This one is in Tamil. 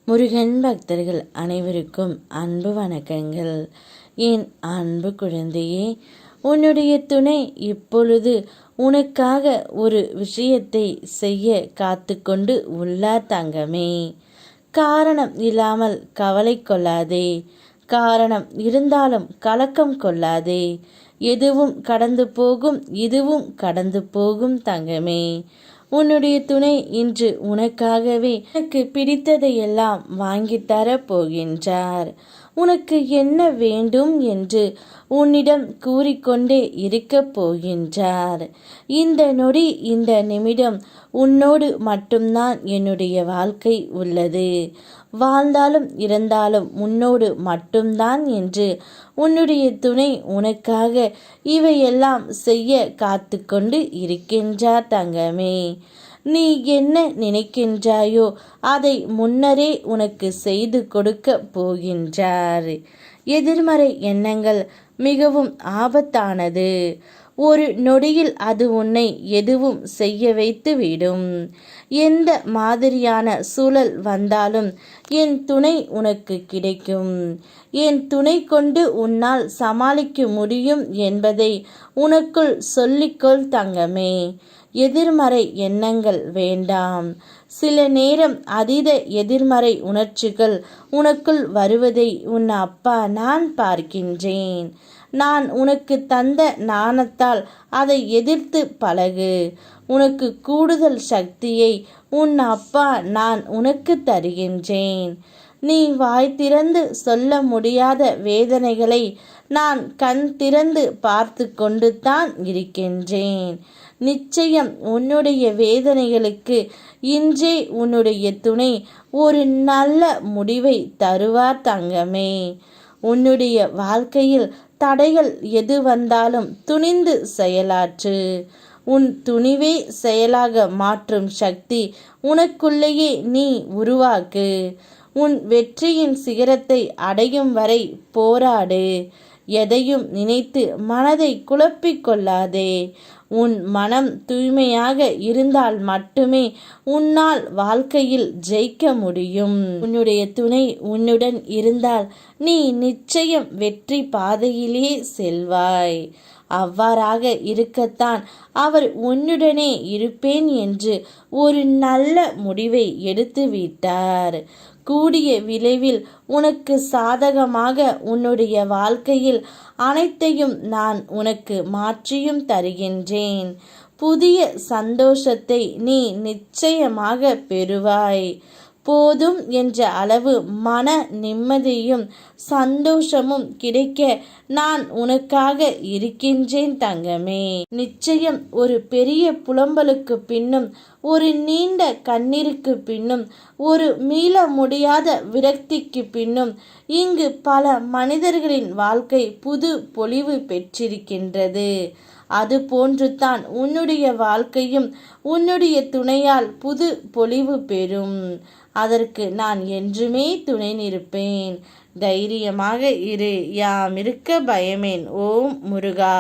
முருகன் பக்தர்கள் அனைவருக்கும் அன்பு வணக்கங்கள். என் அன்பு குழந்தையே, உன்னுடைய துணை இப்பொழுது உனக்காக ஒரு விஷயத்தை செய்ய காத்து கொண்டு உள்ளார் தங்கமே. காரணம் இல்லாமல் கவலை கொள்ளாதே, காரணம் இருந்தாலும் கலக்கம் கொள்ளாதே. எதுவும் கடந்து போகும், இதுவும் கடந்து போகும் தங்கமே. உன்னுடைய துணை இன்று உனக்காகவே உனக்கு பிடித்ததையெல்லாம் வாங்கித்தர போகின்றார். உனக்கு என்ன வேண்டும் என்று உன்னிடம் கூறிக்கொண்டே இருக்கப் போகின்றார். இந்த நொடி, இந்த நிமிடம் உன்னோடு மட்டும்தான் என்னுடைய வாழ்க்கை உள்ளது. வாழ்ந்தாலும் இறந்தாலும் உன்னோடு மட்டும்தான் என்று உன்னுடைய துணை உனக்காக இவையெல்லாம் செய்ய காத்து கொண்டு இருக்கின்றார் தங்கமே. நீ என்ன நினைக்கின்றாயோ அதை முன்னரே உனக்கு செய்து கொடுக்க போகின்றார். எதிர்மறை எண்ணங்கள் மிகவும் ஆபத்தானது. ஒரு நொடியில் அது உன்னை எதுவும் செய்ய வைத்து விடும். எந்த மாதிரியான சூழல் வந்தாலும் என் துணை உனக்கு கிடைக்கும். என் துணை கொண்டு உன்னால் சமாளிக்க முடியும் என்பதை உனக்குள் சொல்லிக்கொள் தங்கமே. எதிர்மறை எண்ணங்கள் வேண்டாம். சில நேரம் அதீத எதிர்மறை உணர்ச்சிகள் உனக்குள் வருவதை உன் அப்பா நான் பார்க்கின்றேன். நான் உனக்கு தந்த நாணத்தால் அதை எதிர்த்து பழகு. உனக்கு கூடுதல் சக்தியை உன் அப்பா நான் உனக்கு தருகின்றேன். நீ வாய் திறந்து சொல்ல முடியாத வேதனைகளை நான் கண் திறந்து பார்த்து கொண்டு தான் இருக்கின்றேன். நிச்சயம் உன்னுடைய வேதனைகளுக்கு இன்றே உன்னுடைய துணை ஒரு நல்ல முடிவை தருவார் தங்கமே. உன்னுடைய வாழ்க்கையில் தடைகள் எது வந்தாலும் துணிந்து செயலாற்று. உன் துணிவே செயலாக மாற்றும் சக்தி உனக்குள்ளேயே நீ உருவாக்கு. உன் வெற்றியின் சிகரத்தை அடையும் வரை போராடு. எதையும் நினைத்து மனதை குழப்பிக் கொள்ளாதே. உன் மனம் தூய்மையாக இருந்தால் மட்டுமே உன்னால் வாழ்க்கையில் ஜெயிக்க முடியும். உன்னுடைய துணை உன்னுடன் இருந்தால் நீ நிச்சயம் வெற்றி பாதையிலே செல்வாய். அவ்வாறாக இருக்கத்தான் அவர் உன்னுடனே இருப்பேன் என்று ஒரு நல்ல முடிவை எடுத்து விட்டார். கூடிய விரைவில் உனக்கு சாதகமாக உன்னுடைய வாழ்க்கையில் அனைத்தையும் நான் உனக்கு மாற்றியும் தருகின்றேன். புதிய சந்தோஷத்தை நீ நிச்சயமாக பெறுவாய். போதும் என்ற அளவு மன நிம்மதியும் சந்தோஷமும் கிடைக்க நான் உனக்காக இருக்கின்றேன் தங்கமே. நிச்சயம் ஒரு பெரிய புலம்பலுக்கு பின்னும், ஒரு நீண்ட கண்ணீருக்கு பின்னும், ஒரு மீள முடியாத விரக்திக்கு பின்னும் இங்கு பல மனிதர்களின் வாழ்க்கை புது பொலிவு பெற்றிருக்கின்றது. அது போன்றுதான் உன்னுடைய வாழ்க்கையும் உன்னுடைய துணையால் புது பொலிவு பெறும். அதற்கு நான் என்றுமே துணை நிற்பேன். தைரியமாக இரு. யாம் இருக்க பயமேன். ஓம் முருகா.